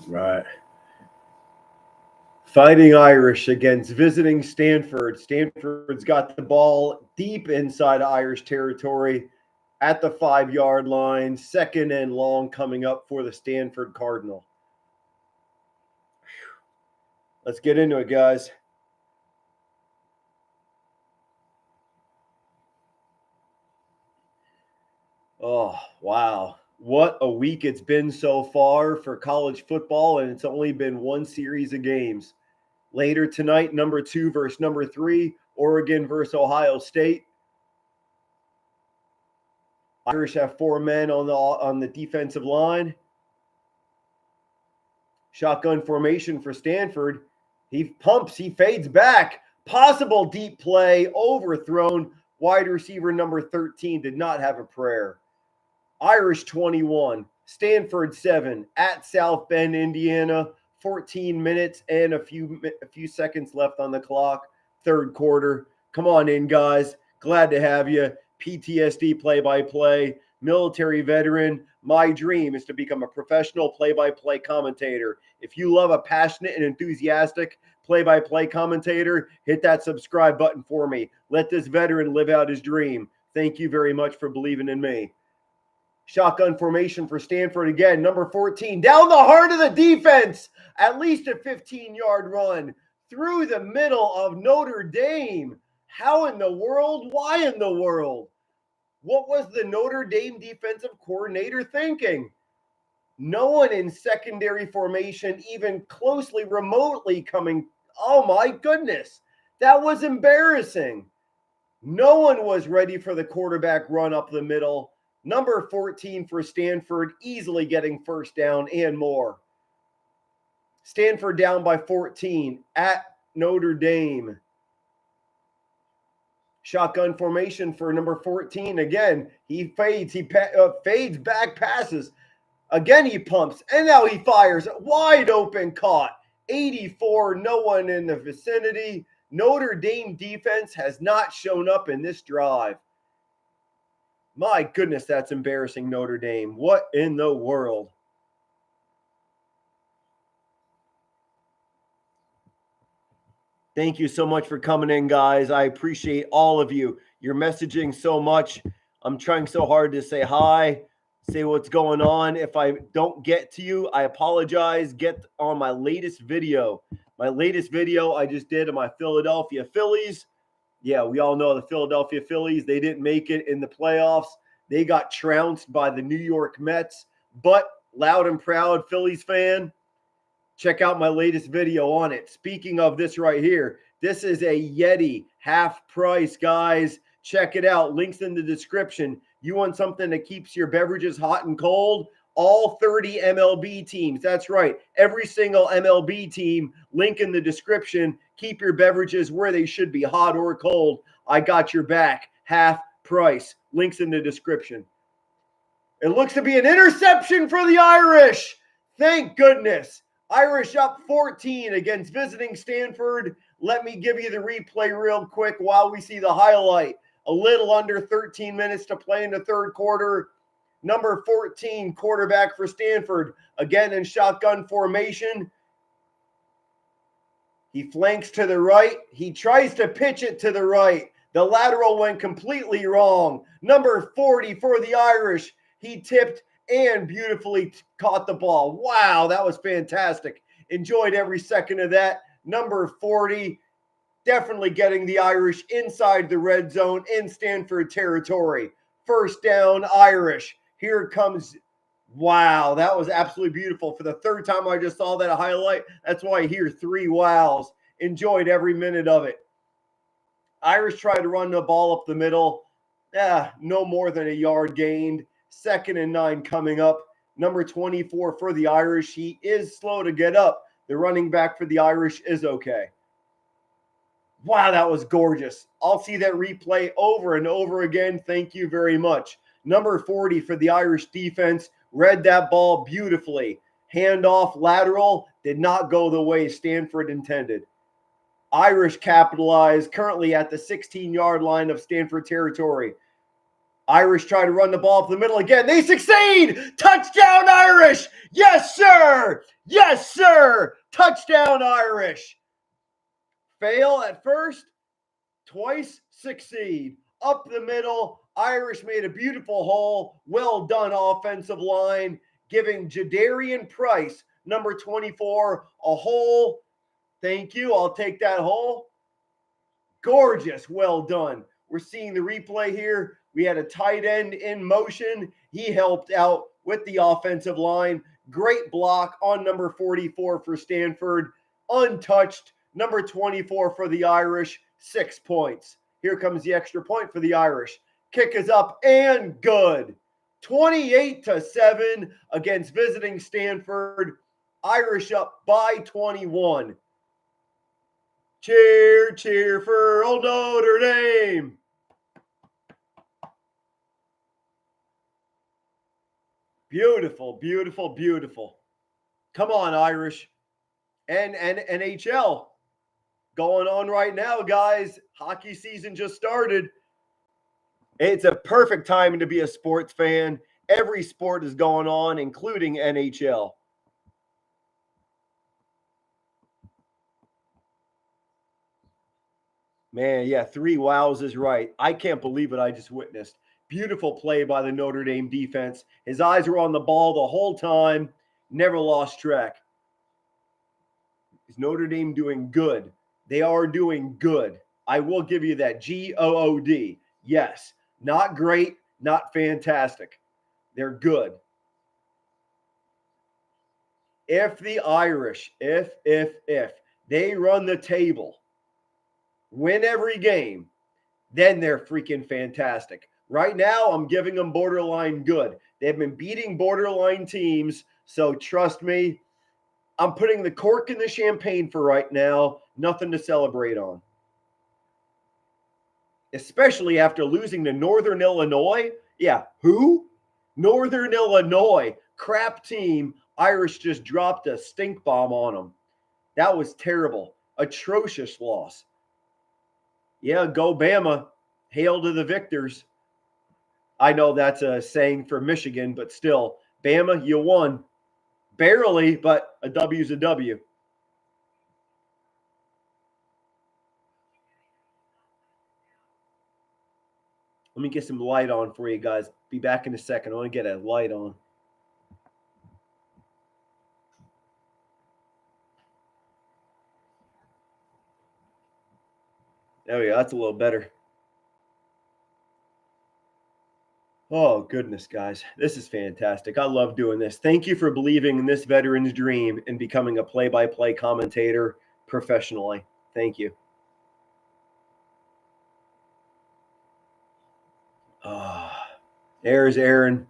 Right. Fighting Irish against visiting Stanford. Stanford's got the ball deep inside Irish territory at the 5-yard line. 2nd and long coming up for the Stanford Cardinal. Let's get into it, guys. Oh, wow. What a week it's been so far for college football, and it's only been one series of games. Later tonight, number 2 versus number 3, Oregon versus Ohio State. Irish have 4 men on the defensive line. Shotgun formation for Stanford. He pumps, he fades back. Possible deep play, overthrown. Wide receiver number 13 did not have a prayer. Irish 21, Stanford 7 at South Bend, Indiana. 14 minutes and a few seconds left on the clock. 3rd quarter. Come on in, guys. Glad to have you. PTSD play-by-play, military veteran. My dream is to become a professional play-by-play commentator. If you love a passionate and enthusiastic play-by-play commentator, hit that subscribe button for me. Let this veteran live out his dream. Thank you very much for believing in me. Shotgun formation for Stanford again. Number 14, down the heart of the defense. At least a 15-yard run through the middle of Notre Dame. How in the world? Why in the world? What was the Notre Dame defensive coordinator thinking? No one in secondary formation even closely remotely coming. Oh my goodness. That was embarrassing. No one was ready for the quarterback run up the middle. Number 14 for Stanford, easily getting 1st down and more. Stanford down by 14 at Notre Dame. Shotgun formation for number 14. Again, he fades back, passes. Again, he pumps, and now he fires. Wide open, caught. 84, no one in the vicinity. Notre Dame defense has not shown up in this drive. My goodness, that's embarrassing, Notre Dame. What in the world? Thank you so much for coming in, guys. I appreciate all of you. You're messaging so much. I'm trying so hard to say hi, say what's going on. If I don't get to you, I apologize. Get on my latest video. My latest video I just did of my Philadelphia Phillies. Yeah, we all know the Philadelphia Phillies. They didn't make it in the playoffs. They got trounced by the New York Mets. But loud and proud Phillies fan, check out my latest video on it. Speaking of this right here, this is a Yeti half price, guys. Check it out. Links in the description. You want something that keeps your beverages hot and cold? All 30 MLB teams. That's right. Every single MLB team. Link in the description. Keep your beverages where they should be, hot or cold. I got your back. Half price. Links in the description. It looks to be an interception for the Irish. Thank goodness. Irish up 14 against visiting Stanford. Let me give you the replay real quick while we see the highlight. A little under 13 minutes to play in the 3rd quarter. Number 14, quarterback for Stanford, again in shotgun formation. He flanks to the right. He tries to pitch it to the right. The lateral went completely wrong. Number 40 for the Irish. He tipped and beautifully caught the ball. Wow, that was fantastic. Enjoyed every second of that. Number 40, definitely getting the Irish inside the red zone in Stanford territory. 1st down, Irish. Here it comes. Wow, that was absolutely beautiful. For the 3rd time I just saw that highlight. That's why I hear 3 wows. Enjoyed every minute of it. Irish tried to run the ball up the middle. No more than a yard gained. 2nd and 9 coming up. Number 24 for the Irish. He is slow to get up. The running back for the Irish is okay. Wow, that was gorgeous. I'll see that replay over and over again. Thank you very much. Number 40 for the Irish defense read that ball beautifully. Handoff, lateral, did not go the way Stanford intended. Irish capitalized, currently at the 16-yard line of Stanford territory. Irish try to run the ball up the middle again. They succeed. Touchdown, Irish. Yes, sir. Yes, sir. Touchdown, Irish. Fail at first, twice succeed. Up the middle, Irish made a beautiful hole. Well done, offensive line, giving Jadarian Price, number 24, a hole. Thank you. I'll take that hole. Gorgeous. Well done. We're seeing the replay here. We had a tight end in motion. He helped out with the offensive line. Great block on number 44 for Stanford. Untouched. Number 24 for the Irish. 6 points. Here comes the extra point for the Irish. Kick is up and good. 28-7 against visiting Stanford. Irish up by 21. Cheer, cheer for old Notre Dame. Beautiful, beautiful, beautiful. Come on, Irish. And NHL going on right now, guys. Hockey season just started. It's a perfect time to be a sports fan. Every sport is going on, including NHL. Man, yeah, 3 wows is right. I can't believe what I just witnessed. Beautiful play by the Notre Dame defense. His eyes were on the ball the whole time. Never lost track. Is Notre Dame doing good? They are doing good. I will give you that. Good. Yes. Not great, not fantastic. They're good. If the Irish, if they run the table, win every game, then they're freaking fantastic. Right now, I'm giving them borderline good. They've been beating borderline teams, so trust me, I'm putting the cork in the champagne for right now. Nothing to celebrate on. Especially after losing to Northern Illinois. Yeah, who? Northern Illinois. Crap team. Irish just dropped a stink bomb on them. That was terrible. Atrocious loss. Yeah, go Bama. Hail to the victors. I know that's a saying for Michigan, but still, Bama, you won. Barely, but a W's a W. Let me get some light on for you guys. Be back in a second. I want to get a light on. There we go. That's a little better. Oh, goodness, guys. This is fantastic. I love doing this. Thank you for believing in this veteran's dream and becoming a play-by-play commentator professionally. Thank you. There's Aaron.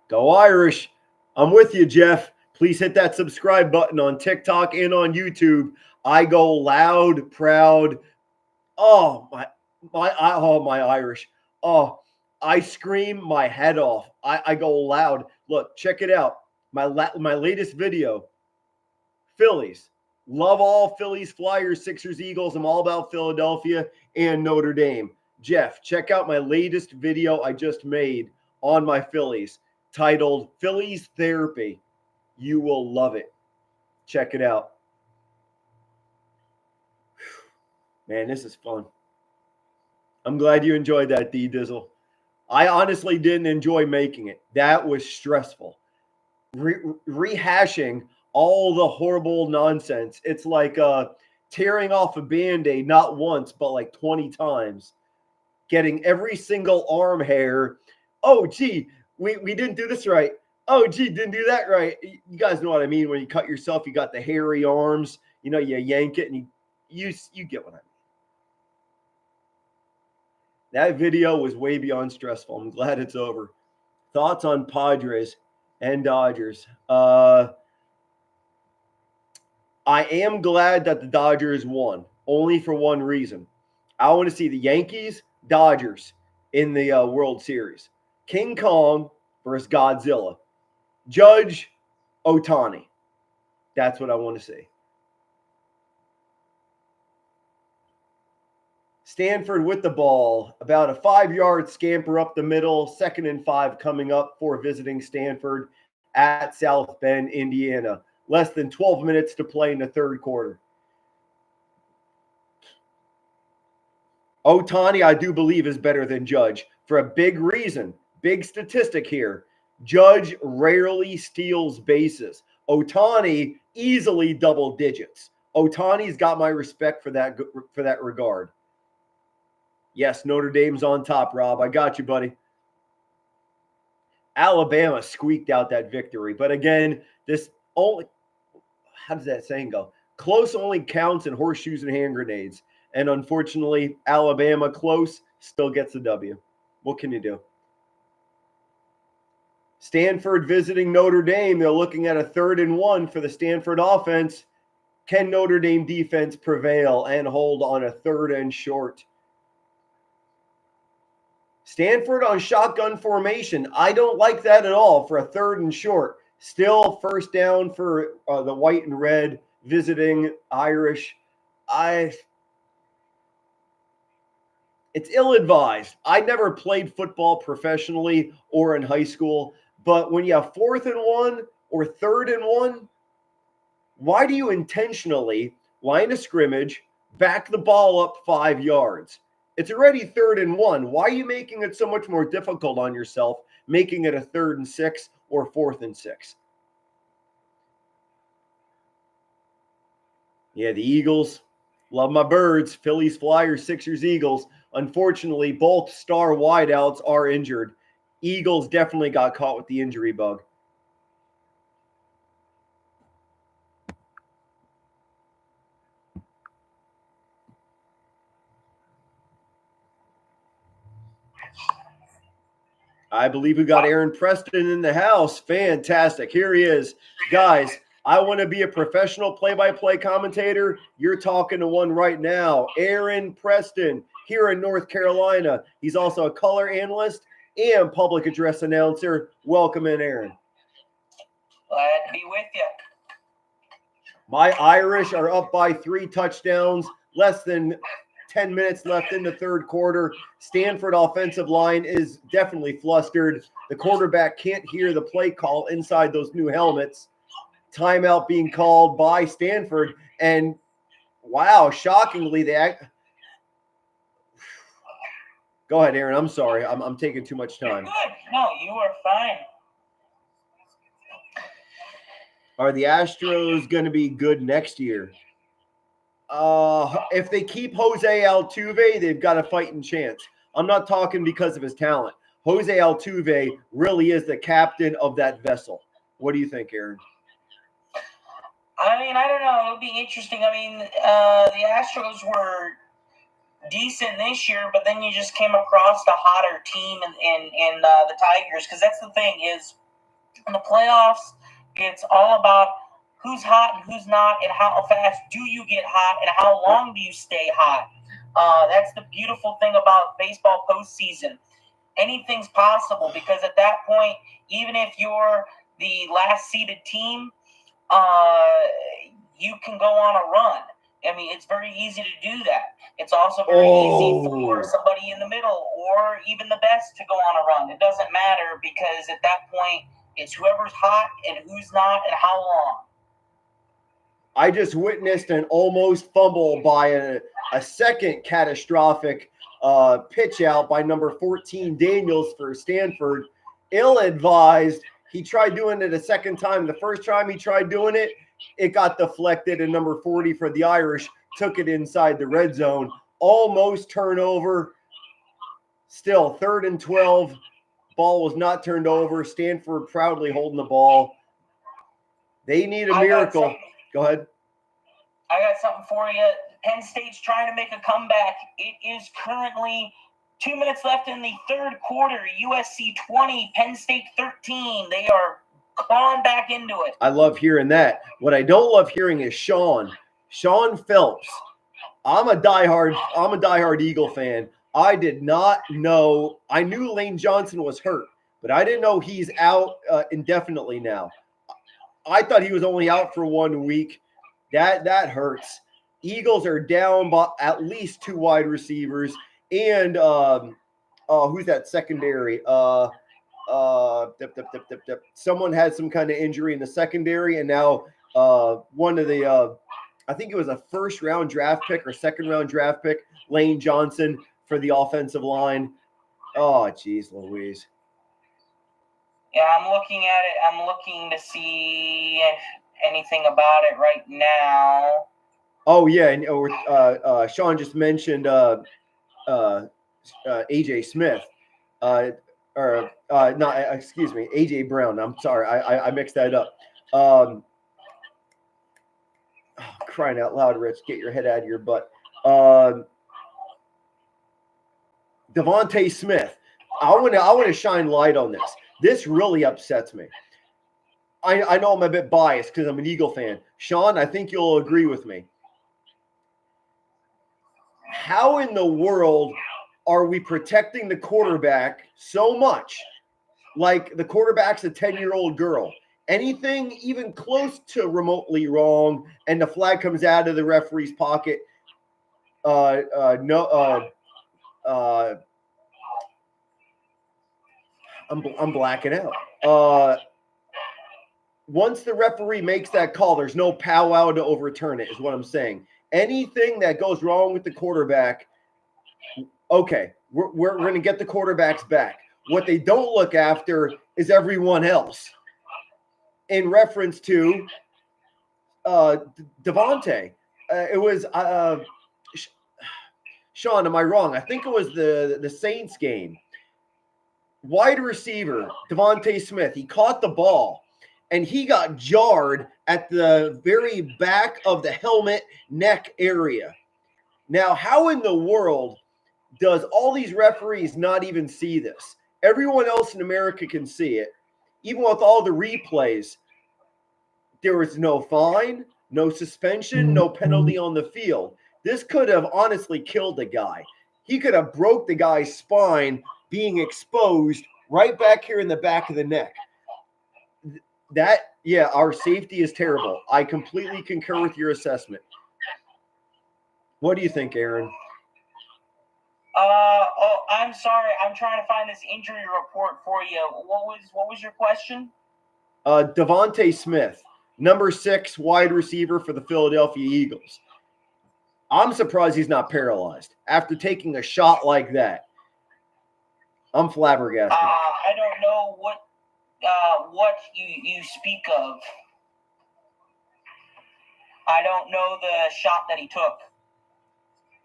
Go Irish. I'm with you, Jeff. Please hit that subscribe button on TikTok and on YouTube. I go loud, proud. Oh, my Irish. Oh, I scream my head off. I go loud. Look, check it out. My latest video. Phillies. Love all Phillies, Flyers, Sixers, Eagles. I'm all about Philadelphia and Notre Dame. Jeff, check out my latest video I just made on my Phillies, titled Phillies Therapy. You will love it. Check it out. Man, this is fun. I'm glad you enjoyed that, D Dizzle. I honestly didn't enjoy making it. That was stressful. Rehashing all the horrible nonsense. It's like tearing off a Band-Aid not once, but like 20 times. Getting every single arm hair. Oh, gee, we didn't do this right. Oh, gee, didn't do that right. You guys know what I mean. When you cut yourself, you got the hairy arms. You know, you yank it and you get what I mean. That video was way beyond stressful. I'm glad it's over. Thoughts on Padres and Dodgers? I am glad that the Dodgers won, only for one reason. I want to see the Yankees, Dodgers in the World Series. King Kong versus Godzilla. Judge, Ohtani. That's what I want to see. Stanford with the ball, about a 5-yard scamper up the middle, 2nd and 5 coming up for visiting Stanford at South Bend, Indiana. Less than 12 minutes to play in the third quarter. Ohtani, I do believe, is better than Judge for a big reason. Big statistic here. Judge rarely steals bases. Ohtani easily double digits. Ohtani's got my respect for that regard. Yes, Notre Dame's on top, Rob. I got you, buddy. Alabama squeaked out that victory. But again, this only, how does that saying go? Close only counts in horseshoes and hand grenades. And unfortunately, Alabama close still gets the W. What can you do? Stanford visiting Notre Dame. They're looking at a 3rd and 1 for the Stanford offense. Can Notre Dame defense prevail and hold on a 3rd and short? Stanford on shotgun formation. I don't like that at all for a 3rd and short. Still first down for the white and red visiting Irish. It's ill-advised. I never played football professionally or in high school, but when you have 4th and 1 or 3rd and 1, why do you intentionally line of scrimmage, back the ball up 5 yards? It's already 3rd and 1. Why are you making it so much more difficult on yourself, making it a 3rd and 6 or 4th and 6? Yeah, the Eagles. Love my birds. Phillies, Flyers, Sixers, Eagles. Unfortunately, both star wideouts are injured. Eagles definitely got caught with the injury bug. I believe we got Aaron Preston in the house. Fantastic. Here he is. Guys, I want to be a professional play-by-play commentator. You're talking to one right now. Aaron Preston here in North Carolina. He's also a color analyst and public address announcer. Welcome in, Aaron. Glad to be with you. My Irish are up by 3 touchdowns. Less than 10 minutes left in the third quarter. Stanford offensive line is definitely flustered. The quarterback can't hear the play call inside those new helmets. Timeout being called by Stanford. And wow, shockingly, Go ahead, Aaron. I'm sorry. I'm taking too much time. You're good. No, you are fine. Are the Astros going to be good next year? If they keep Jose Altuve, they've got a fighting chance. I'm not talking because of his talent. Jose Altuve really is the captain of that vessel. What do you think, Aaron? I mean, I don't know. It'll be interesting. I mean, the Astros were decent this year, but then you just came across a hotter team in the Tigers, because that's the thing is in the playoffs, it's all about who's hot and who's not, and how fast do you get hot, and how long do you stay hot. That's the beautiful thing about baseball postseason. Anything's possible, because at that point, even if you're the last seeded team, you can go on a run. I mean, it's very easy to do that. It's also very easy for somebody in the middle or even the best to go on a run. It doesn't matter, because at that point, it's whoever's hot and who's not and how long. I just witnessed an almost fumble by a second catastrophic pitch out by number 14, Daniels, for Stanford. Ill-advised. He tried doing it a second time. The first time he tried doing it, it got deflected, and number 40 for the Irish took it inside the red zone. Almost turnover. Still, 3rd and 12. Ball was not turned over. Stanford proudly holding the ball. They need a miracle. Go ahead. I got something for you. Penn State's trying to make a comeback. It is currently 2 minutes left in the third quarter. USC 20, Penn State 13. They are clawing back into it. I love hearing that. What I don't love hearing is Sean Phelps. I'm a diehard Eagle fan. I did not know. I knew Lane Johnson was hurt, but I didn't know he's out indefinitely now. I thought he was only out for 1 week. That hurts. Eagles are down by at least 2 wide receivers, and who's that secondary? Someone had some kind of injury in the secondary, and now one of the I think it was a first-round draft pick or second-round draft pick, Lane Johnson, for the offensive line. Oh, geez, Louise. Yeah, I'm looking at it. I'm looking to see anything about it right now. Oh, yeah, and Sean just mentioned AJ Smith. Excuse me, AJ Brown. I'm sorry, I mixed that up. Crying out loud, Rich, get your head out of your butt. Devontae Smith. I want to shine light on this. This really upsets me. I know I'm a bit biased because I'm an Eagle fan. Sean, I think you'll agree with me. How in the world are we protecting the quarterback so much? Like the quarterback's a 10-year-old girl. Anything even close to remotely wrong, and the flag comes out of the referee's pocket. I'm blacking out. Once the referee makes that call, there's no powwow to overturn it, is what I'm saying. Anything that goes wrong with the quarterback, okay, we're going to get the quarterbacks back. What they don't look after is everyone else. In reference to Devontae, it was Sean. Am I wrong? I think it was the Saints game. Wide receiver Devontae Smith. He caught the ball, and he got jarred at the very back of the helmet neck area. Now, how in the world does all these referees not even see this? Everyone else in America can see it. Even with all the replays, there was no fine, no suspension, no penalty on the field. This could have honestly killed the guy. He could have broke the guy's spine being exposed right back here in the back of the neck. Our safety is terrible. I completely concur with your assessment. What do you think, Aaron? I'm sorry. I'm trying to find this injury report for you. What was your question? Devontae Smith, number 6 wide receiver for the Philadelphia Eagles. I'm surprised he's not paralyzed after taking a shot like that. I'm flabbergasted. I don't know what you speak of. I don't know the shot that he took.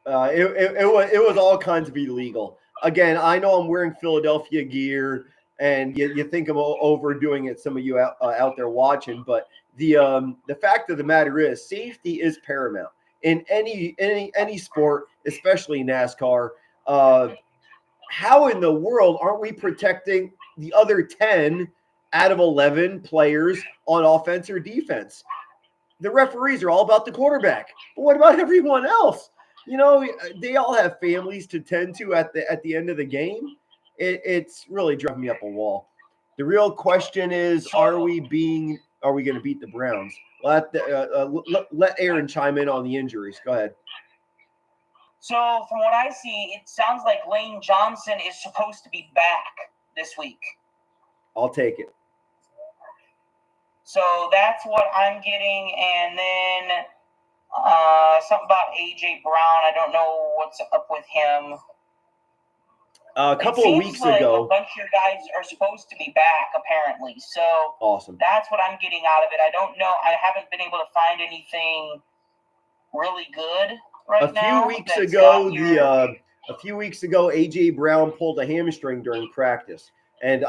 It was all kinds of illegal. Again, I know I'm wearing Philadelphia gear, and you think I'm overdoing it. Some of you out there watching, but the fact of the matter is, safety is paramount in any sport, especially NASCAR. How in the world aren't we protecting the other 10 out of 11 players on offense or defense? The referees are all about the quarterback, but what about everyone else? You know, they all have families to tend to at the end of the game. It's really driving me up a wall. The real question is, are we going to beat the Browns? Let Aaron chime in on the injuries. Go ahead. So from what I see, it sounds like Lane Johnson is supposed to be back this week. I'll take it. So that's what I'm getting, and then something about AJ Brown. I don't know what's up with him. A couple of weeks ago, a bunch of your guys are supposed to be back, apparently. So awesome. That's what I'm getting out of it. I don't know. I haven't been able to find anything really good right now. A few weeks ago, AJ Brown pulled a hamstring during practice. And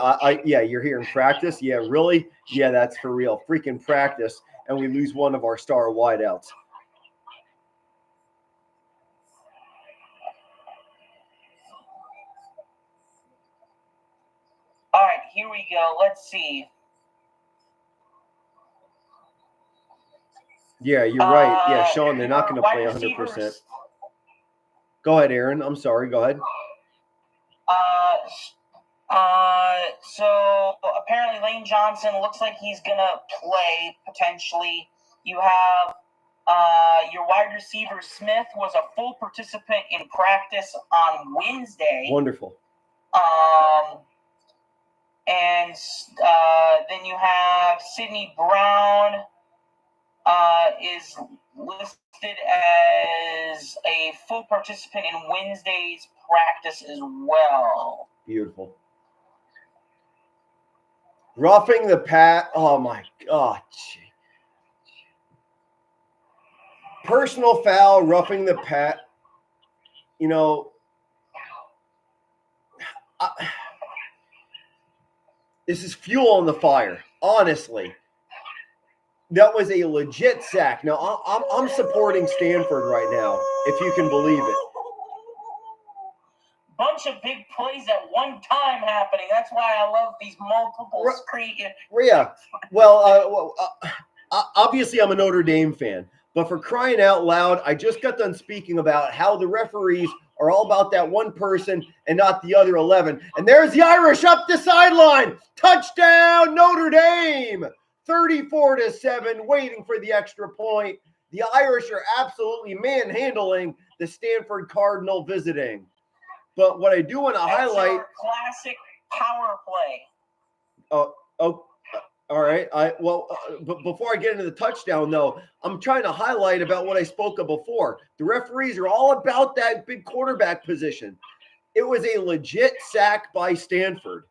you're hearing practice? Yeah, really? Yeah, that's for real. Freaking practice. And we lose one of our star wideouts. All right, here we go. Let's see. Yeah, you're right. Yeah, Sean, they're not going to play 100%. Go ahead, Aaron. I'm sorry. Go ahead. So apparently Lane Johnson looks like he's going to play potentially. You have your wide receiver Smith was a full participant in practice on Wednesday. Wonderful. And then you have Sidney Brown is listed as a full participant in Wednesday's practice as well. Beautiful. Roughing the oh my God. Personal foul, roughing the you know, this is fuel on the fire, honestly. That was a legit sack. Now, I'm supporting Stanford right now, if you can believe it. Bunch of big plays at one time happening. That's why I love these multiple screen. Yeah. Well, obviously, I'm a Notre Dame fan. But for crying out loud, I just got done speaking about how the referees are all about that one person and not the other 11. And there's the Irish up the sideline. Touchdown, Notre Dame. 34-7, waiting for the extra point. The Irish are absolutely manhandling the Stanford Cardinal visiting. But what I do want to highlight, your classic power play. All right. But before I get into the touchdown, though, I'm trying to highlight about what I spoke of before. The referees are all about that big quarterback position. It was a legit sack by Stanford.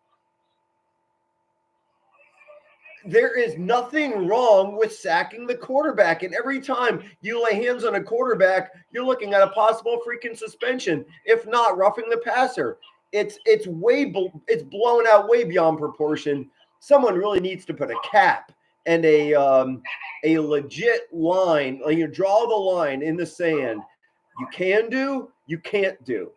There is nothing wrong with sacking the quarterback. And every time you lay hands on a quarterback, you're looking at a possible freaking suspension. If not, roughing the passer. It's blown out way beyond proportion. Someone really needs to put a cap and a legit line. Like, you draw the line in the sand. You can do, you can't do.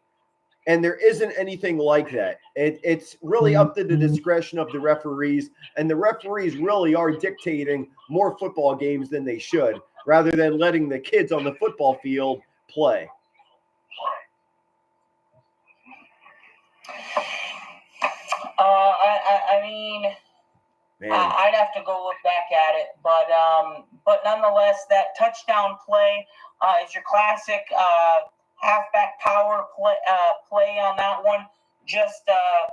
And there isn't anything like that. It's really up to the discretion of the referees. And the referees really are dictating more football games than they should, rather than letting the kids on the football field play. I mean, I'd have to go look back at it, but nonetheless, that touchdown play is your classic halfback power play on that one. Just a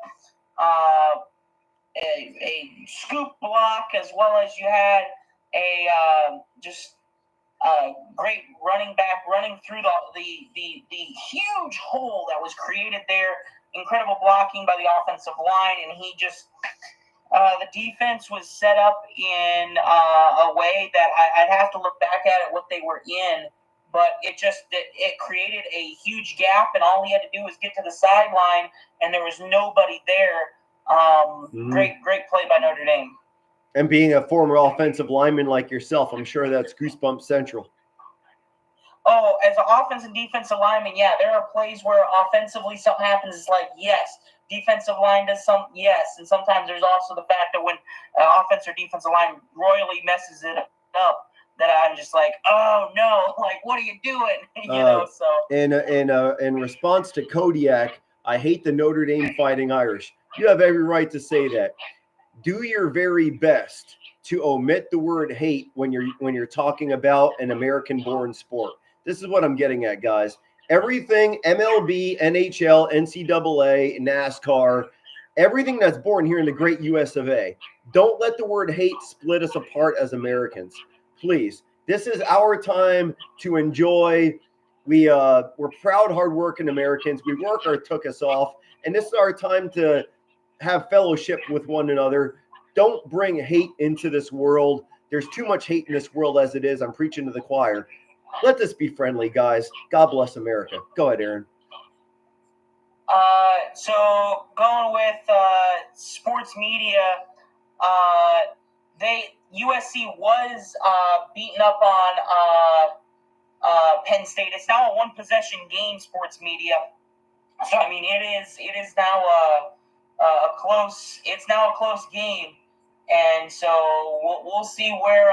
scoop block, as well as you had a great running back running through the huge hole that was created there. Incredible blocking by the offensive line, and he just the defense was set up in a way that I'd have to look back at it what they were in, but it created a huge gap, and all he had to do was get to the sideline, and there was nobody there. Great play by Notre Dame. And being a former offensive lineman like yourself, I'm sure that's goosebump central. Oh, as an offensive and defensive lineman, yeah, there are plays where offensively something happens. It's like, yes. Defensive line does something, yes. And sometimes there's also the fact that when offense or defensive line royally messes it up, that I'm just like, oh no, like, what are you doing? So in response to Kodiak, I hate the Notre Dame Fighting Irish. You have every right to say that. Do your very best to omit the word hate when you're talking about an American-born sport. This is what I'm getting at, guys. Everything MLB, NHL, NCAA, NASCAR, everything that's born here in the great US of A. Don't let the word hate split us apart as Americans. Please. This is our time to enjoy. We're proud, hardworking Americans. We work our took us off. And this is our time to have fellowship with one another. Don't bring hate into this world. There's too much hate in this world as it is. I'm preaching to the choir. Let this be friendly, guys. God bless America. Go ahead, Aaron. So going with sports media, USC was beaten up on Penn State. It's now a one-possession game. Sports media. So I mean, it is now a close. It's now a close game, and so we'll see where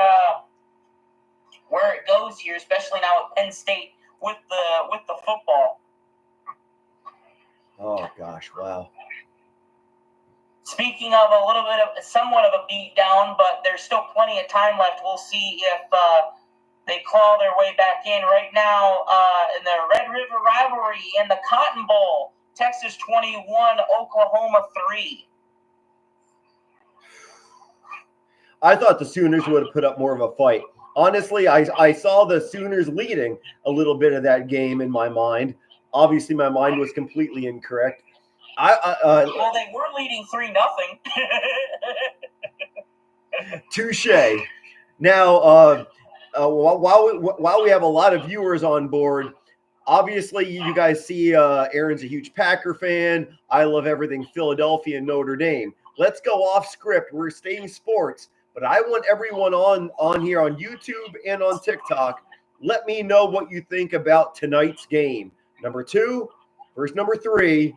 it goes here, especially now at Penn State with the football. Oh gosh, wow. speaking of a little bit of somewhat of a beat down, but there's still plenty of time left. We'll see if they claw their way back in. Right now, in the Red River rivalry in the Cotton Bowl, Texas 21, Oklahoma 3. I thought the Sooners would have put up more of a fight. Honestly, I saw the Sooners leading a little bit of that game in my mind. Obviously, my mind was completely incorrect. Well, they were leading 3-0. Touche. Now, while we have a lot of viewers on board, obviously you guys see Aaron's a huge Packer fan. I love everything Philadelphia and Notre Dame. Let's go off script. We're staying sports, but I want everyone on here on YouTube and on TikTok. Let me know what you think about tonight's game. Number 2 versus number 3,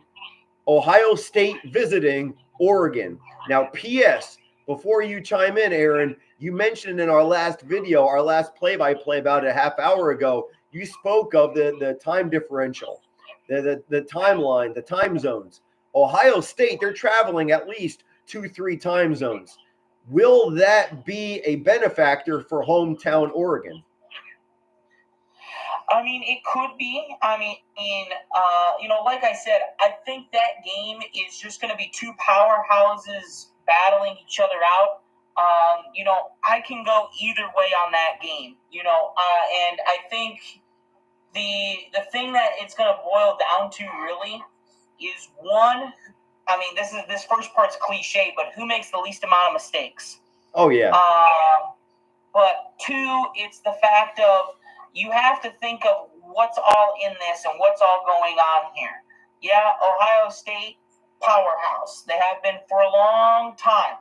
Ohio State visiting Oregon. Now, P.S., before you chime in, Aaron, you mentioned in our last video, our last play-by-play about a half hour ago, you spoke of the time differential, the timeline, the time zones. Ohio State, they're traveling at least 2-3 time zones. Will that be a benefactor for hometown Oregon? I mean, it could be. I mean, like I said, I think that game is just going to be two powerhouses battling each other out. I can go either way on that game, and I think the thing that it's going to boil down to really is one. I mean, this first part's cliche, but who makes the least amount of mistakes? Oh, yeah. But 2, it's the fact of you have to think of what's all in this and what's all going on here. Yeah, Ohio State, powerhouse. They have been for a long time.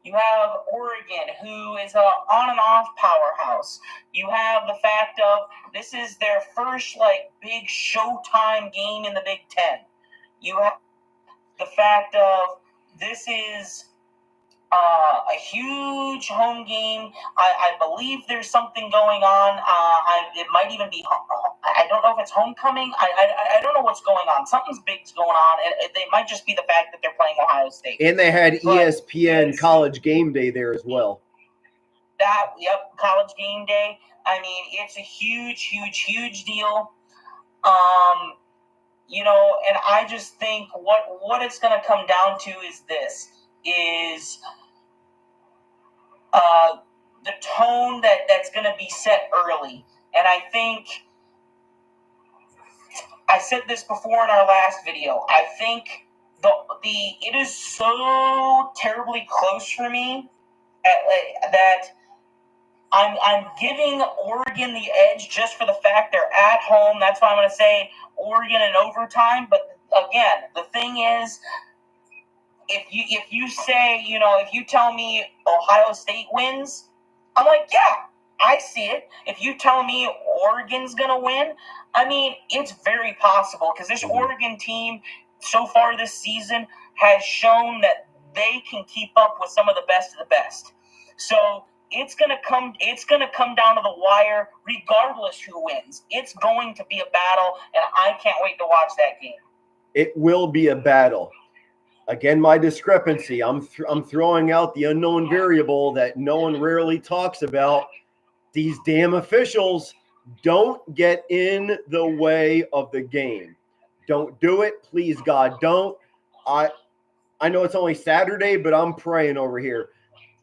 You have Oregon, who is an on and off powerhouse. You have the fact of this is their first big Showtime game in the Big Ten. You have the fact of this is a huge home game. I believe there's something going on. It might even be. I don't know if it's homecoming. I don't know what's going on. Something's big's going on. It might just be the fact that they're playing Ohio State. And they had ESPN College Game Day there as well. College Game Day. I mean, it's a huge, huge, huge deal. And I just think what it's going to come down to is this. Is the tone that's going to be set early. And I think I said this before in our last video. I think it is so terribly close for me that I'm giving Oregon the edge just for the fact they're at home. That's why I'm going to say Oregon in overtime. But again, the thing is, if you say, if you tell me Ohio State wins, I'm like, yeah, I see it. If you tell me Oregon's going to win, I mean, it's very possible because this Oregon team so far this season has shown that they can keep up with some of the best of the best. So it's going to come down to the wire regardless who wins. It's going to be a battle, and I can't wait to watch that game. It will be a battle. Again, my discrepancy. I'm throwing out the unknown variable that no one rarely talks about. These damn officials don't get in the way of the game. Don't do it. Please, God, don't. I know it's only Saturday, but I'm praying over here.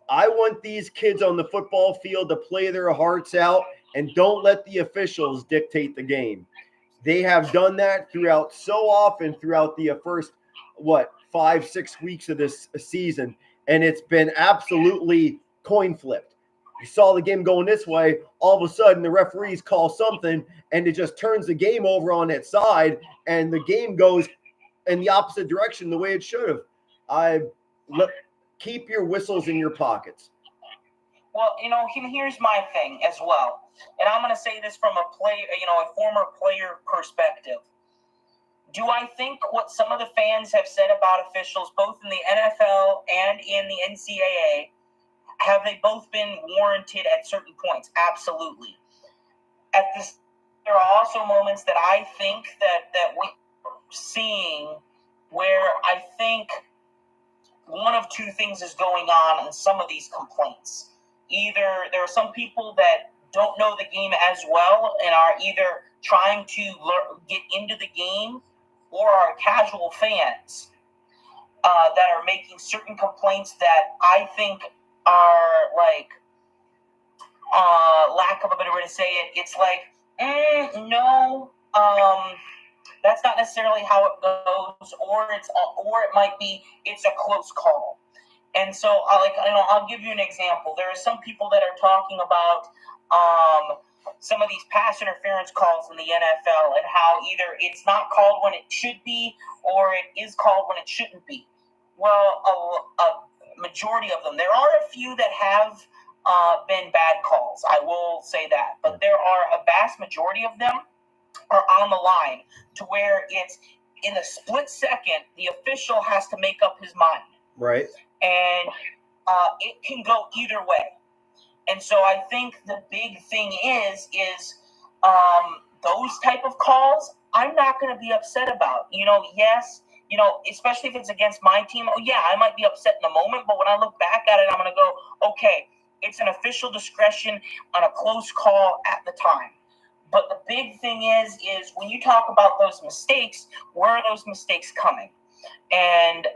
I want these kids on the football field to play their hearts out and don't let the officials dictate the game. They have done that throughout so often throughout the first, 5-6 weeks of this season, and it's been absolutely coin flipped. You saw the game going this way, all of a sudden the referees call something, and it just turns the game over on its side, and the game goes in the opposite direction the way it should have. Keep your whistles in your pockets. Well, here's my thing as well, and I'm going to say this from a former player perspective. Do I think what some of the fans have said about officials, both in the NFL and in the NCAA, have they both been warranted at certain points? Absolutely. There are also moments that I think that we're seeing where I think one of two things is going on in some of these complaints. Either there are some people that don't know the game as well and are either trying to get into the game, or are casual fans that are making certain complaints that I think are like, lack of a better way to say it, it's like, no, that's not necessarily how it goes, or it might be it's a close call. And so, I'll give you an example. There are some people that are talking about some of these pass interference calls in the NFL and how either it's not called when it should be or it is called when it shouldn't be. Well, a majority of them. There are a few that have been bad calls. I will say that. But there are a vast majority of them are on the line to where it's in a split second, the official has to make up his mind. Right. And it can go either way. And so I think the big thing is those type of calls, I'm not going to be upset about. Yes, especially if it's against my team. Oh, yeah, I might be upset in the moment, but when I look back at it, I'm going to go, okay, it's an official discretion on a close call at the time. But the big thing is when you talk about those mistakes, where are those mistakes coming? And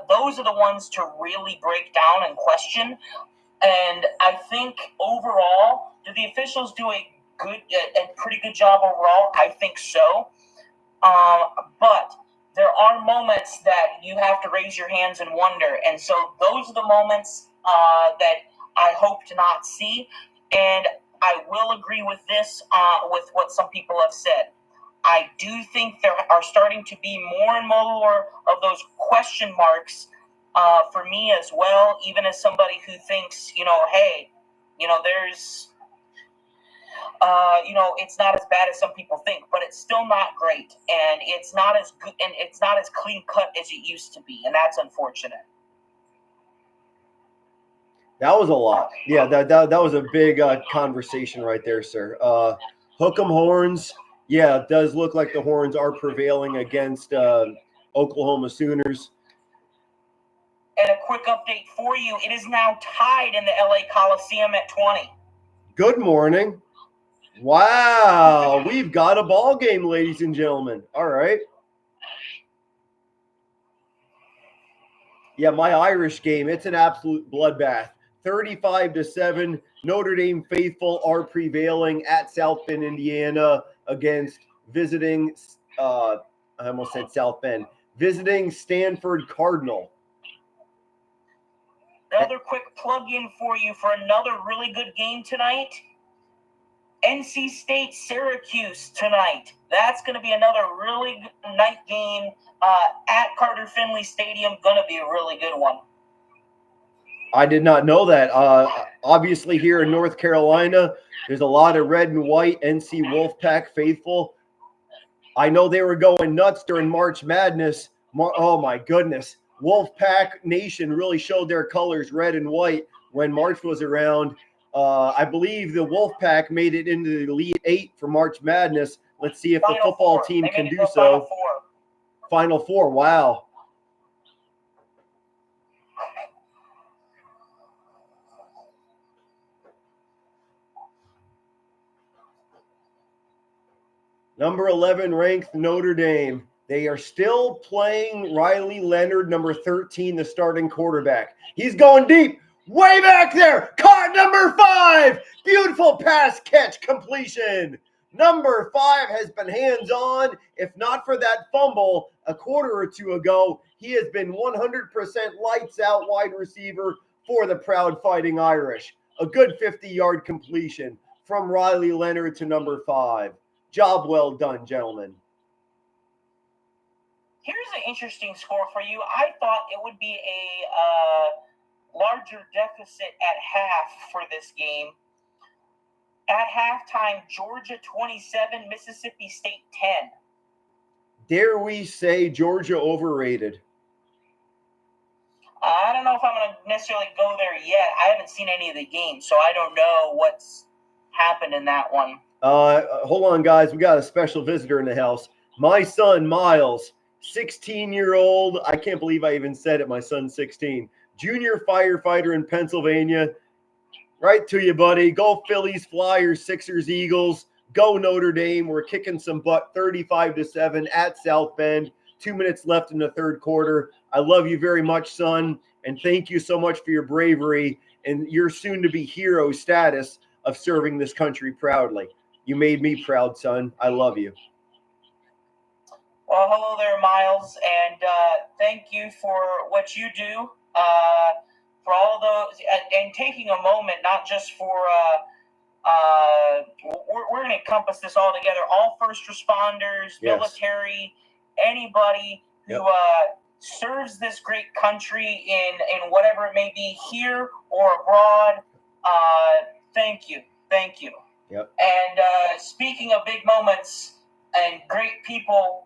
those are the ones to really break down and question. And I think overall, do the officials do a pretty good job overall? I think so. But there are moments that you have to raise your hands and wonder. And so those are the moments that I hope to not see. And I will agree with this, with what some people have said. I do think there are starting to be more and more of those question marks for me as well, even as somebody who thinks, hey, there's, it's not as bad as some people think, but it's still not great, and it's not as good, and it's not as clean cut as it used to be, and that's unfortunate. That was a lot. Yeah, that was a big conversation right there, sir. Hook 'em horns. Yeah, it does look like the Horns are prevailing against Oklahoma Sooners. And a quick update for you, it is now tied in the LA Coliseum at 20. Good morning. Wow, we've got a ball game, ladies and gentlemen. All right. Yeah, my Irish game, it's an absolute bloodbath. 35-7, Notre Dame faithful are prevailing at South Bend, Indiana, against visiting, I almost said South Bend, visiting Stanford Cardinal. Another quick plug-in for you for another really good game tonight. NC State Syracuse tonight. That's going to be another really good night game at Carter Finley Stadium. Going to be a really good one. I did not know that. Obviously, here in North Carolina, there's a lot of red and white NC Wolfpack faithful. I know they were going nuts during March Madness. Oh, my goodness. Wolfpack Nation really showed their colors, red and white, when March was around. I believe the Wolfpack made it into the Elite Eight for March Madness. Let's see if the football team can do so. Final Four, wow. Number 11 ranked Notre Dame. They are still playing Riley Leonard, number 13, the starting quarterback. He's going deep, way back there. Caught number 5. Beautiful pass catch completion. Number 5 has been hands-on. If not for that fumble a quarter or two ago, he has been 100% lights out wide receiver for the proud Fighting Irish. A good 50-yard completion from Riley Leonard to number 5. Job well done, gentlemen. Here's an interesting score for you. I thought it would be a larger deficit at half for this game. At halftime, Georgia 27, Mississippi State 10. Dare we say Georgia overrated? I don't know if I'm going to necessarily go there yet. I haven't seen any of the games, so I don't know what's happened in that one. Hold on, guys. We got a special visitor in the house. My son, Miles, 16-year-old, I can't believe I even said it, my son's 16, junior firefighter in Pennsylvania. Right to you, buddy. Go Phillies, Flyers, Sixers, Eagles. Go Notre Dame. We're kicking some butt 35-7 at South Bend. 2 minutes left in the third quarter. I love you very much, son, and thank you so much for your bravery and your soon-to-be hero status of serving this country proudly. You made me proud, son. I love you. Well, hello there, Miles, and thank you for what you do, for all those, and taking a moment, not just for, we're going to encompass this all together, all first responders, Yes. military, anybody who serves this great country in whatever it may be, here or abroad. Thank you. Yep. And speaking of big moments and great people,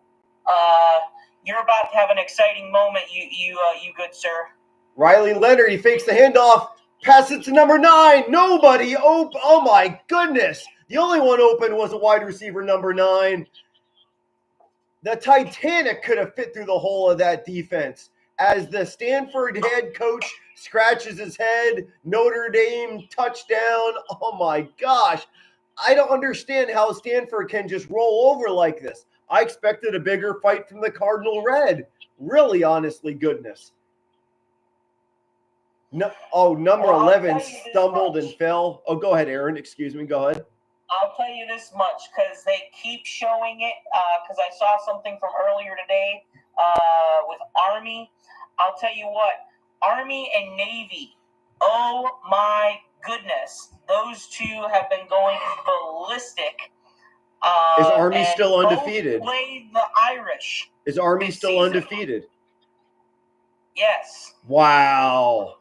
you're about to have an exciting moment, you good sir. Riley Leonard, he fakes the handoff, pass it to number 9. Nobody open. Oh my goodness. The only one open was a wide receiver, number 9. The Titanic could have fit through the hole of that defense. As the Stanford head coach scratches his head, Notre Dame touchdown. Oh my gosh. I don't understand how Stanford can just roll over like this. I expected a bigger fight from the Cardinal Red. Really, honestly, goodness. No, number 11 stumbled and fell. Oh, go ahead, Aaron. Excuse me. Go ahead. I'll tell you this much, because they keep showing it, because I saw something from earlier today with Army. I'll tell you what, Army and Navy, oh my goodness, those two have been going ballistic. Is Army still undefeated? Both played the Irish. Is Army still undefeated? Yes. Wow.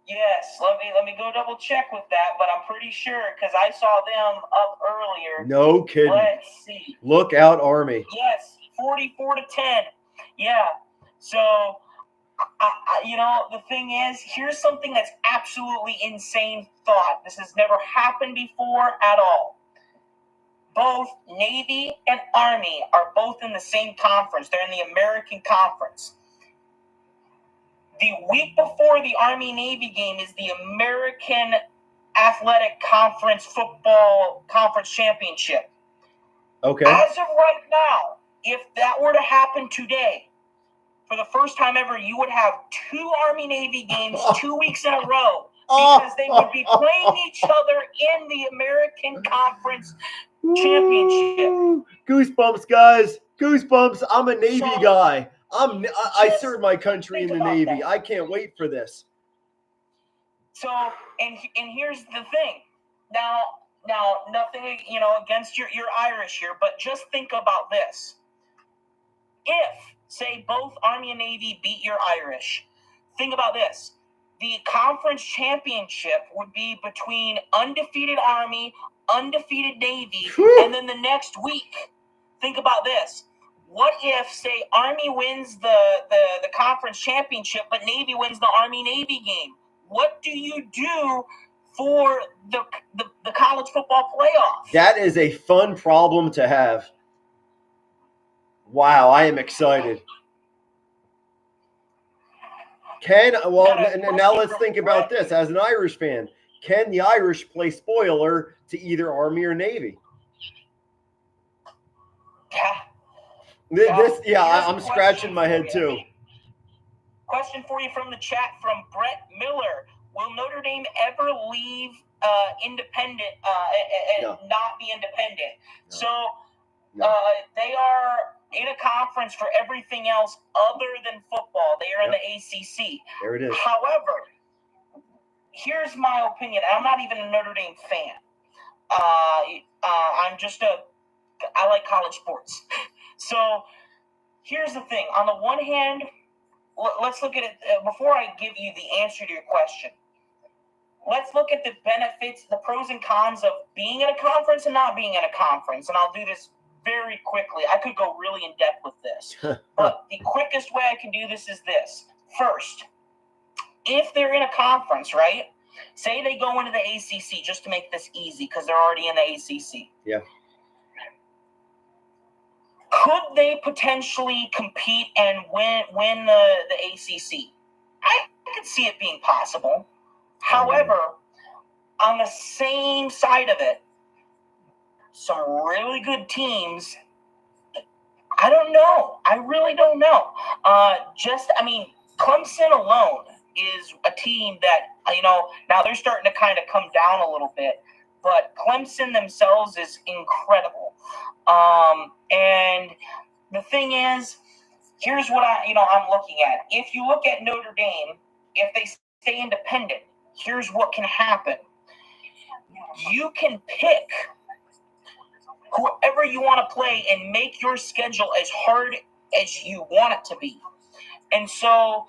Yes, let me go double check with that, but I'm pretty sure because I saw them up earlier. No kidding. Let's see. Look out, Army. Yes, 44-10. Yeah. So, the thing is, here's something that's absolutely insane thought. This has never happened before at all. Both Navy and Army are both in the same conference. They're in the American Conference. The week before the Army-Navy game is the American Athletic Conference Football Conference Championship. Okay. As of right now, if that were to happen today, for the first time ever, you would have 2 Army-Navy games 2 weeks in a row because they would be playing each other in the American Conference Championship. Goosebumps, guys. Goosebumps. I'm a Navy guy. I serve my country in the Navy. That. I can't wait for this. So, and here's the thing. Now, nothing, against your Irish here, but just think about this. If, say, both Army and Navy beat your Irish, think about this. The conference championship would be between undefeated Army, undefeated Navy, and then the next week, think about this. What if, say, Army wins the conference championship, but Navy wins the Army-Navy game? What do you do for the college football playoff? That is a fun problem to have. Wow, I am excited. Now let's think about this. As an Irish fan, can the Irish play spoiler to either Army or Navy? I'm scratching my head too. Question for you from the chat from Brett Miller. Will Notre Dame ever leave independent and not be independent? No. So they are in a conference for everything else other than football. They are in the ACC. There it is. However, here's my opinion. I'm not even a Notre Dame fan. I like college sports. So here's the thing. On the one hand, let's look at it. Before I give you the answer to your question, let's look at the benefits, the pros and cons of being in a conference and not being in a conference. And I'll do this very quickly. I could go really in depth with this. But the quickest way I can do this is this. First, if they're in a conference, right? Say they go into the ACC, just to make this easy because they're already in the ACC. Yeah. Could they potentially compete and win the ACC? I could see it being possible. However, on the same side of it, some really good teams, I don't know. I really don't know. Clemson alone is a team that, now they're starting to kind of come down a little bit, but Clemson themselves is incredible. And the thing is, here's what I'm looking at. If you look at Notre Dame, if they stay independent, here's what can happen. You can pick whoever you want to play and make your schedule as hard as you want it to be. And so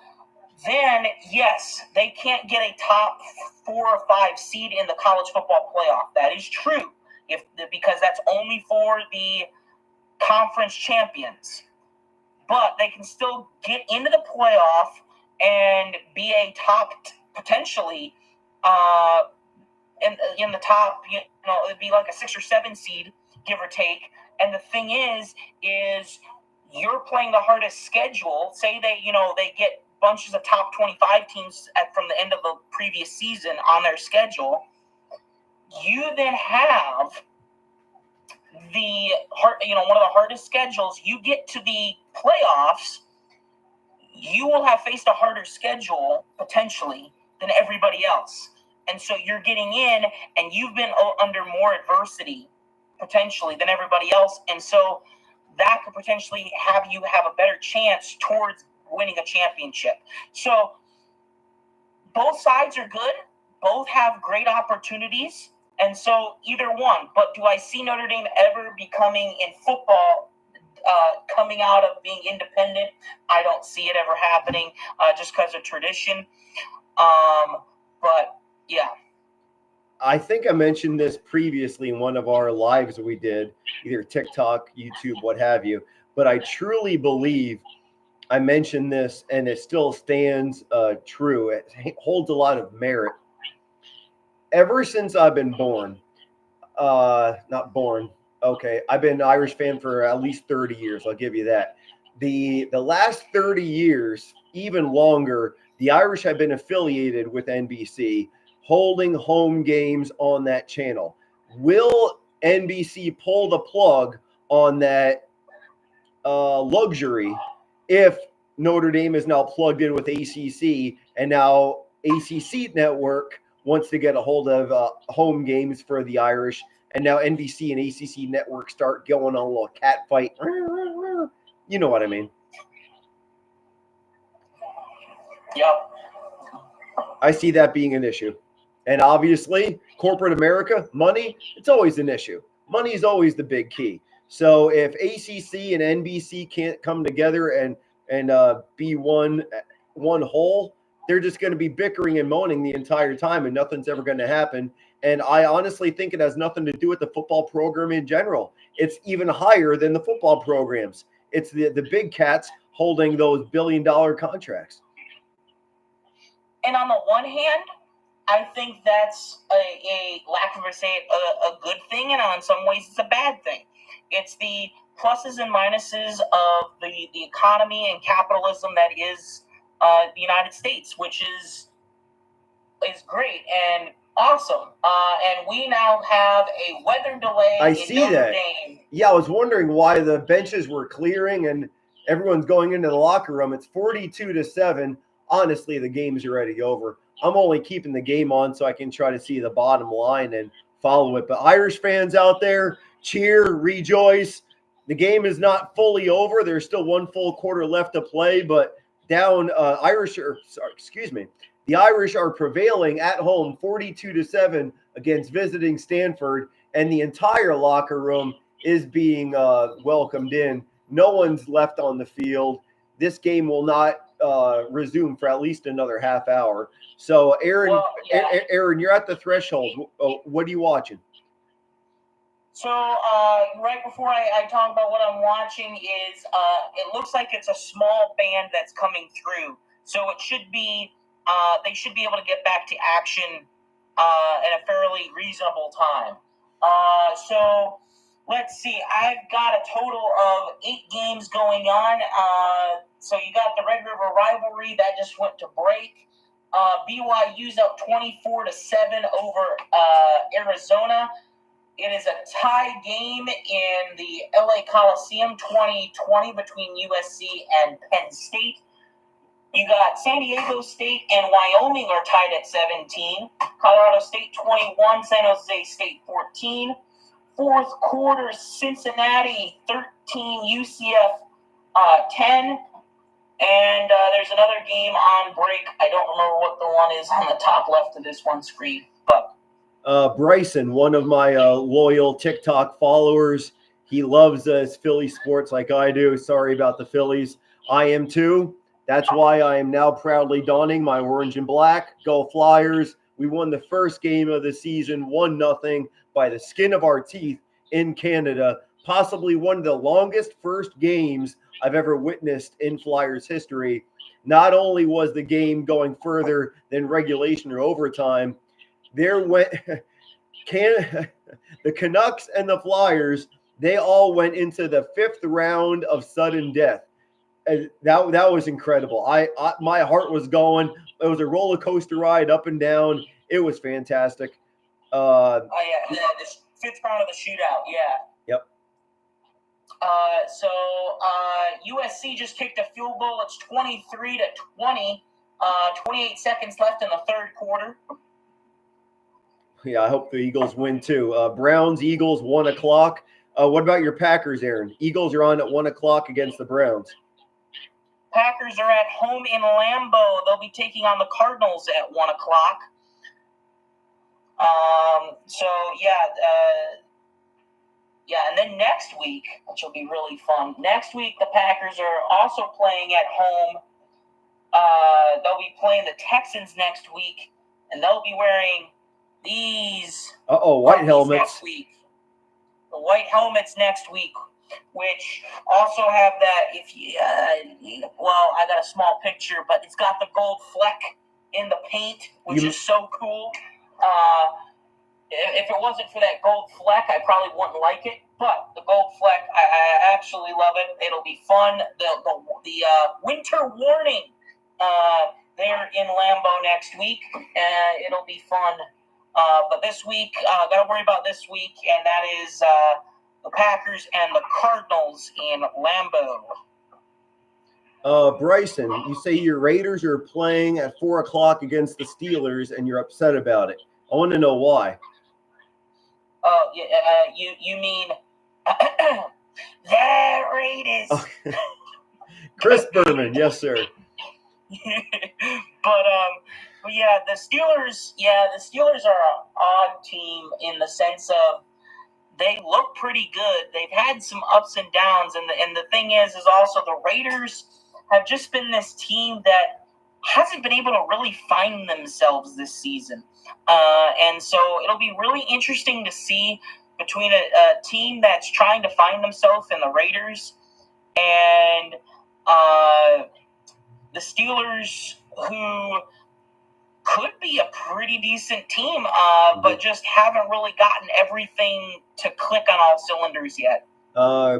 then, yes, they can't get a top 4 or 5 seed in the college football playoff. That is true, because that's only for the conference champions. But they can still get into the playoff and be a top, potentially, in the top, it'd be like a 6 or 7 seed, give or take. And the thing is you're playing the hardest schedule. Say they get bunches of top 25 teams from the end of the previous season on their schedule. You then have one of the hardest schedules. You get to the playoffs, you will have faced a harder schedule potentially than everybody else. And so you're getting in and you've been under more adversity potentially than everybody else. And so that could potentially have you have a better chance towards winning a championship. So both sides are good. Both have great opportunities. And so either one. But do I see Notre Dame ever becoming in football, coming out of being independent? I don't see it ever happening just because of tradition. But yeah. I think I mentioned this previously in one of our lives we did, either TikTok, YouTube, what have you. But I truly believe I mentioned this, and it still stands true. It holds a lot of merit. Ever since I've been born, not born, okay, I've been an Irish fan for at least 30 years. I'll give you that. The last 30 years, even longer, the Irish have been affiliated with NBC, holding home games on that channel. Will NBC pull the plug on that luxury if Notre Dame is now plugged in with ACC, and now ACC network wants to get a hold of home games for the Irish, and now NBC and ACC network start going on a little cat fight? You know what I mean? Yep. I see that being an issue. And obviously, corporate America, money, it's always an issue. Money is always the big key. So if ACC and NBC can't come together and be one whole, they're just going to be bickering and moaning the entire time, and nothing's ever going to happen. And I honestly think it has nothing to do with the football program in general. It's even higher than the football programs. It's the big cats holding those billion-dollar contracts. And on the one hand, I think that's a good thing, and on some ways it's a bad thing. It's the pluses and minuses of the economy and capitalism that is the United States, which is great and awesome. And we now have a weather delay. I see that. Dame. Yeah, I was wondering why the benches were clearing and everyone's going into the locker room. It's 42-7. Honestly, the game's already over. I'm only keeping the game on so I can try to see the bottom line and follow it. But Irish fans out there, cheer, rejoice. The game is not fully over. There's still one full quarter left to play, but the Irish are prevailing at home 42-7 against visiting Stanford, and the entire locker room is being welcomed in. No one's left on the field. This game will not resume for at least another half hour. So, Aaron, Aaron, you're at the threshold. What are you watching? So, right before I talk about what I'm watching is it looks like it's a small band that's coming through. So it should be they should be able to get back to action in a fairly reasonable time. So Let's see. I've got a total of 8 games going on. So you got the Red River rivalry that just went to break. BYU's up 24-7 over Arizona. It is a tie game in the LA Coliseum 2020 between USC and Penn State. You got San Diego State and Wyoming are tied at 17. Colorado State 21, San Jose State 14. Fourth quarter, Cincinnati 13, UCF 10. And there's another game on break. I don't remember what the one is on the top left of this one screen. But Bryson, one of my loyal TikTok followers, he loves Philly sports like I do. Sorry about the Phillies. I am too. That's why I am now proudly donning my orange and black. Go Flyers. We won the first game of the season 1-0 by the skin of our teeth in Canada. Possibly one of the longest first games I've ever witnessed in Flyers history. Not only was the game going further than regulation or overtime, there went the Canucks and the Flyers, they all went into the 5th round of sudden death. And that was incredible. My heart was going. It was a roller coaster ride up and down. It was fantastic. The 5th round of the shootout, yeah. Yep. So USC just kicked a field goal. It's 23-20. 28 seconds left in the third quarter. Yeah, I hope the Eagles win too. Browns, Eagles, 1 o'clock. What about your Packers, Aaron? Eagles are on at 1 o'clock against the Browns. Packers are at home in Lambeau. They'll be taking on the Cardinals at 1 o'clock. And then next week, which will be really fun. Next week, the Packers are also playing at home. They'll be playing the Texans next week, and they'll be wearing these. White helmets next week. The white helmets next week, which also have that. I got a small picture, but it's got the gold fleck in the paint, which is so cool. If it wasn't for that gold fleck, I probably wouldn't like it. But the gold fleck, I absolutely love it. It'll be fun. The winter warning there in Lambeau next week. It'll be fun. But this week, got to worry about this week, and that is the Packers and the Cardinals in Lambeau. Bryson, you say your Raiders are playing at 4 o'clock against the Steelers, and you're upset about it. I want to know why. You mean the Raiders? Okay. Chris Berman, yes, sir. But the Steelers. Yeah, the Steelers are an odd team in the sense of they look pretty good. They've had some ups and downs, and the thing is also the Raiders have just been this team that hasn't been able to really find themselves this season. And so it'll be really interesting to see between a team that's trying to find themselves in the Raiders and the Steelers, who could be a pretty decent team, but just haven't really gotten everything to click on all cylinders yet.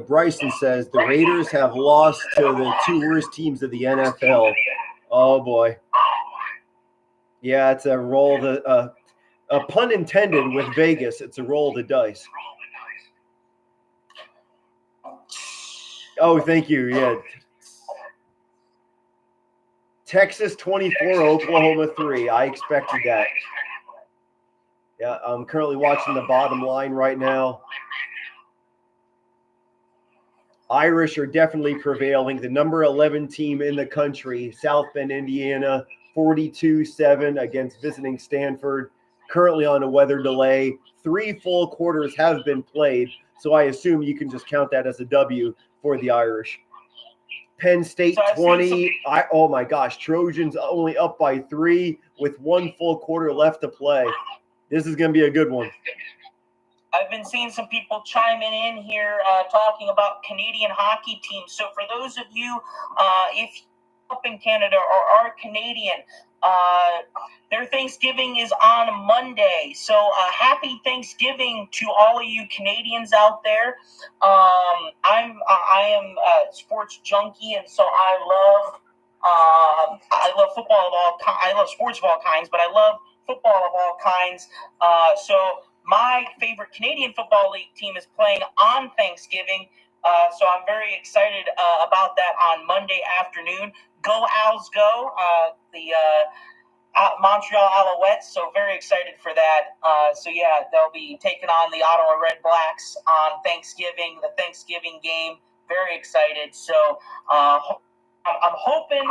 Bryson says the Raiders have lost to the 2 worst teams of the NFL. Oh, boy. Yeah, it's a roll, a pun intended with Vegas. It's a roll of the dice. Oh, thank you. Yeah. Texas 24, Oklahoma 3. I expected that. Yeah, I'm currently watching the bottom line right now. Irish are definitely prevailing. The number 11 team in the country, South Bend, Indiana, 42-7 against visiting Stanford. Currently on a weather delay. 3 full quarters have been played, so I assume you can just count that as a W for the Irish. Penn State 20. Oh my gosh, Trojans only up by 3 with 1 full quarter left to play. This is going to be a good one. I've been seeing some people chiming in here talking about Canadian hockey teams. So for those of you, up in Canada or are Canadian, their Thanksgiving is on Monday. So happy Thanksgiving to all of you Canadians out there. I am a sports junkie, and so I love football of all kinds. I love sports of all kinds, but I love football of all kinds. So my favorite Canadian Football League team is playing on Thanksgiving. So I'm very excited about that on Monday afternoon. Go Owls, go! The Montreal Alouettes. So very excited for that. So yeah, they'll be taking on the Ottawa Red Blacks on Thanksgiving. The Thanksgiving game. Very excited. So I'm hoping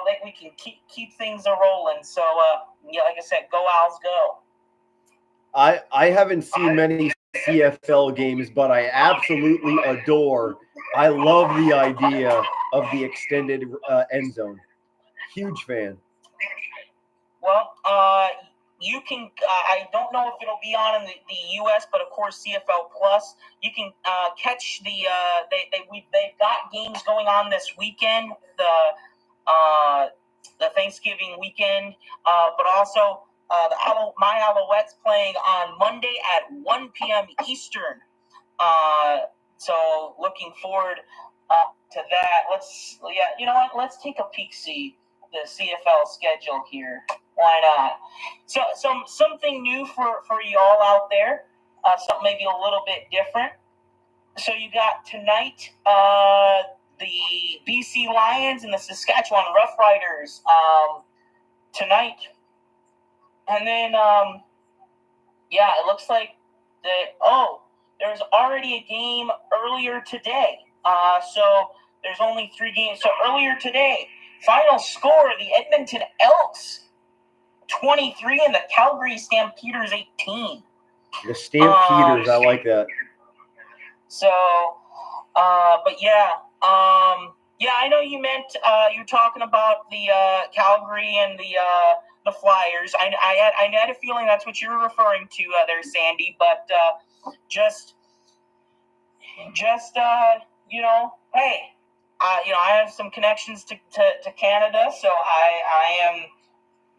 like we can keep things a rolling. So yeah, like I said, go Owls, go! I haven't seen many CFL games, but I absolutely adore. I love the idea of the extended end zone. Huge fan. Well, you can. I don't know if it'll be on in the U.S., but of course CFL Plus. You can catch the. They've got games going on this weekend. The Thanksgiving weekend, but also. My Alouettes playing on Monday at 1 p.m. Eastern. So looking forward to that. You know what? Let's take a peek see the CFL schedule here. Why not? So something new for you all out there. Something maybe a little bit different. So you got tonight the BC Lions and the Saskatchewan Roughriders tonight. And then, yeah, it looks like there's already a game earlier today. So there's only 3 games. So earlier today, final score, the Edmonton Elks 23 and the Calgary Stampeders 18. The Stampeders, I like that. So, but yeah, yeah, I know you meant you're talking about the Calgary and the Flyers. I had a feeling that's what you were referring to there, Sandy. But just you know, hey, you know, I have some connections to Canada, so I am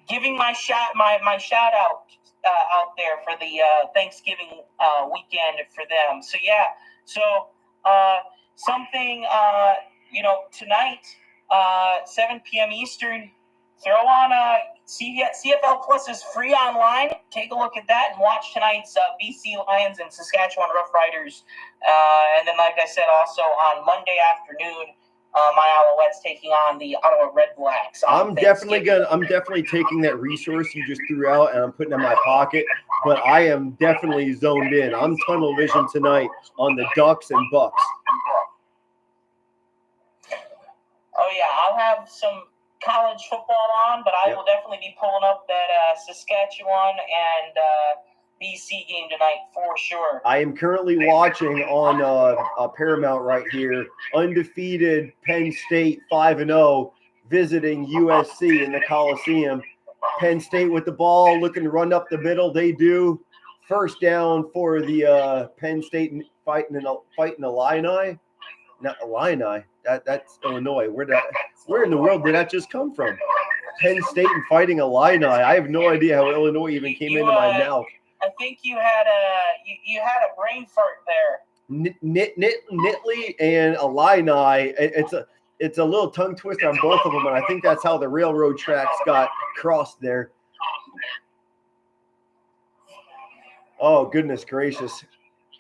giving my shout out out there for the Thanksgiving weekend for them. So yeah, so something you know, tonight 7 p.m. Eastern. Throw on CFL Plus is free online. Take a look at that and watch tonight's BC Lions and Saskatchewan Roughriders. And then, like I said, also on Monday afternoon, my Alouettes taking on the Ottawa Red Blacks. I'm definitely taking that resource you just threw out and I'm putting it in my pocket. But I am definitely zoned in. I'm tunnel vision tonight on the Ducks and Bucks. Oh yeah, I'll have some college football on, but I will definitely be pulling up that Saskatchewan and BC game tonight for sure. I am currently watching on Paramount right here, undefeated Penn State 5-0 visiting USC in the Coliseum. Penn State with the ball, looking to run up the middle. They do. First down for the Penn State fighting Illini. Not Illini. That's Illinois. Where in the world did that just come from? Penn State and fighting Illini. I have no idea how Illinois even came into my mouth. I think you had a brain fart there. Nittany and Illini. It's a little tongue twister on both of them, and I think that's how the railroad tracks got crossed there. Oh, goodness gracious.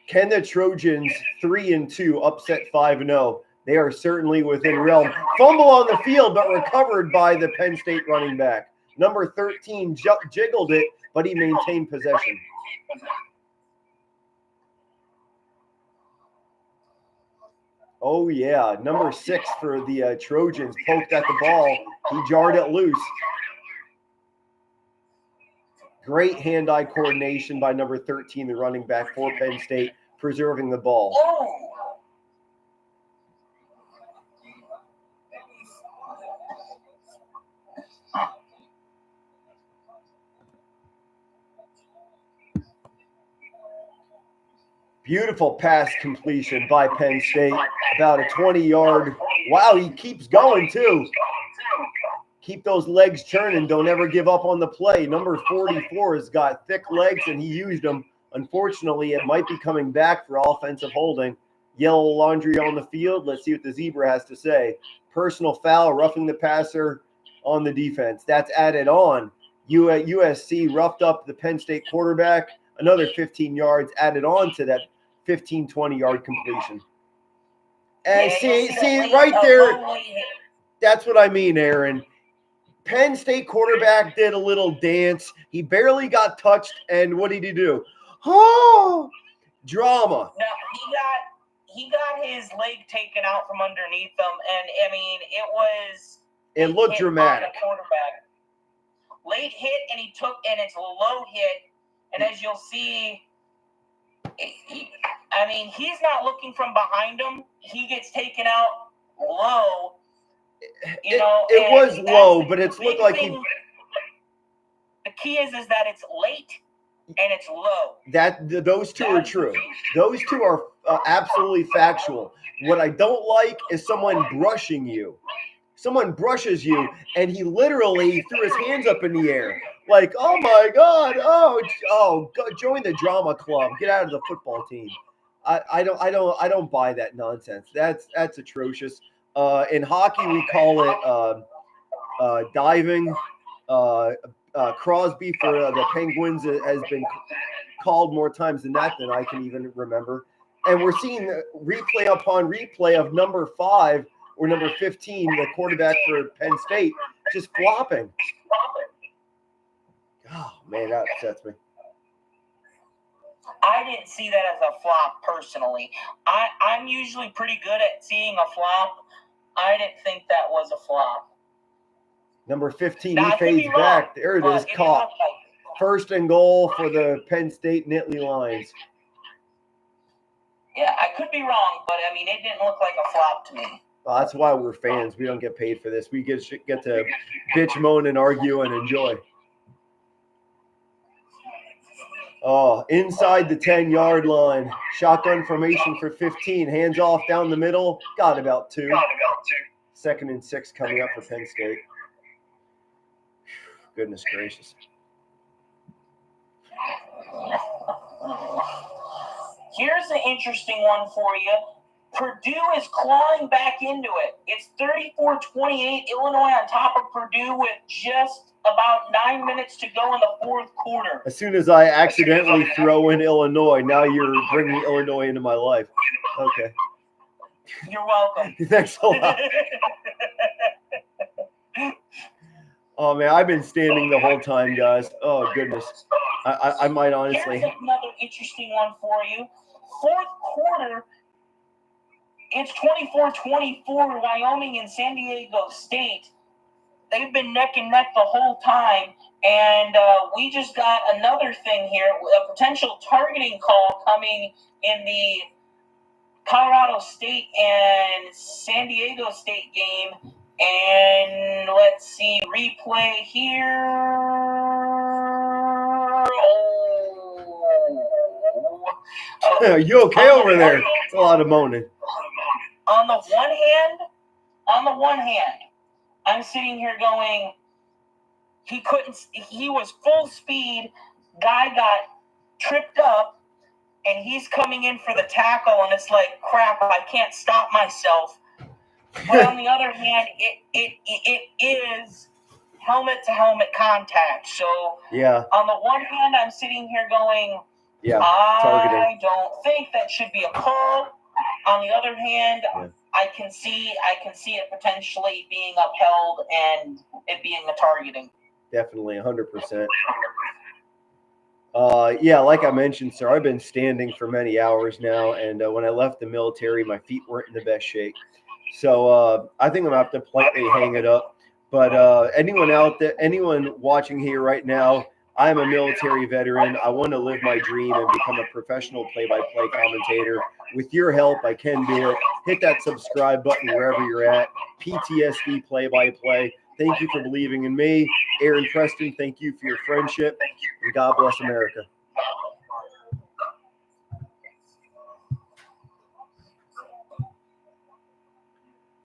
Can the Trojans 3-2 upset 5-0? They are certainly within realm. Fumble on the field, but recovered by the Penn State running back. Number 13 jiggled it, but he maintained possession. Oh, yeah. Number 6 for the Trojans poked at the ball. He jarred it loose. Great hand-eye coordination by number 13, the running back for Penn State, preserving the ball. Beautiful pass completion by Penn State. About a 20-yard. Wow, he keeps going too. keep those legs churning. Don't ever give up on the play. Number 44 has got thick legs, and he used them. Unfortunately, it might be coming back for offensive holding. Yellow laundry on the field. Let's see what the Zebra has to say. Personal foul, roughing the passer on the defense. That's added on. USC roughed up the Penn State quarterback. Another 15 yards added on to that 15, 20-yard completion. And see right there, that's what I mean, Aaron. Penn State quarterback did a little dance. He barely got touched, and what did he do? Oh, drama. No, he got his leg taken out from underneath him, and I mean it looked dramatic. On the quarterback. Late hit, and it's a low hit, and as you'll see, I mean, he's not looking from behind him. He gets taken out low. It was low, but it's looked like he. The key is that it's late and it's low. Those two are true. Those two are absolutely factual. What I don't like is someone brushing you. Someone brushes you, and he literally threw his hands up in the air, like, "Oh my God! Oh, go join the drama club. Get out of the football team." I don't buy that nonsense. That's atrocious. In hockey, we call it diving. Crosby for the Penguins has been called more times than that than I can even remember. And we're seeing replay upon replay of number 5 or number 15, the quarterback for Penn State, just flopping. Oh, man, that upsets me. I didn't see that as a flop personally. I'm usually pretty good at seeing a flop. I didn't think that was a flop. Number 15, he fades back. There it is, caught. First and goal for the Penn State Nittany Lions. Yeah, I could be wrong, but I mean, it didn't look like a flop to me. Well, that's why we're fans. We don't get paid for this. We get to bitch, moan, and argue and enjoy. Oh, inside the 10-yard line. Shotgun formation for 15. Hands off down the middle. Got about 2. 2nd and 6 coming up for Penn State. Goodness gracious. Here's an interesting one for you. Purdue is clawing back into it. It's 34-28. Illinois on top of Purdue with just about 9 minutes to go in the fourth quarter. As soon as I accidentally throw in Illinois, now you're bringing Illinois into my life. Okay. You're welcome. Thanks a lot. Oh, man, I've been standing the whole time, guys. Oh, goodness. I might honestly. Here's another interesting one for you. Fourth quarter, it's 24-24, Wyoming and San Diego State. They've been neck and neck the whole time, and we just got another thing here, a potential targeting call coming in the Colorado State and San Diego State game. And let's see, replay here. Are you okay over there? It's a lot of moaning. On the one hand, I'm sitting here going, he was full speed, guy got tripped up, and he's coming in for the tackle, and it's like, crap, I can't stop myself. But on the other hand, it is helmet-to-helmet contact. So yeah. On the one hand, I'm sitting here going, targeting. I don't think that should be a call. On the other hand, I can see it potentially being upheld and it being a targeting. Definitely, 100%. Like I mentioned, sir, I've been standing for many hours now, and when I left the military, my feet weren't in the best shape. So I think I'm going to have to politely hang it up. But anyone out there, anyone watching here right now, I'm a military veteran. I want to live my dream and become a professional play-by-play commentator. With your help, I can do it. Hit that subscribe button wherever you're at. PTSD play-by-play. Thank you for believing in me. Aaron Preston, thank you for your friendship. And God bless America.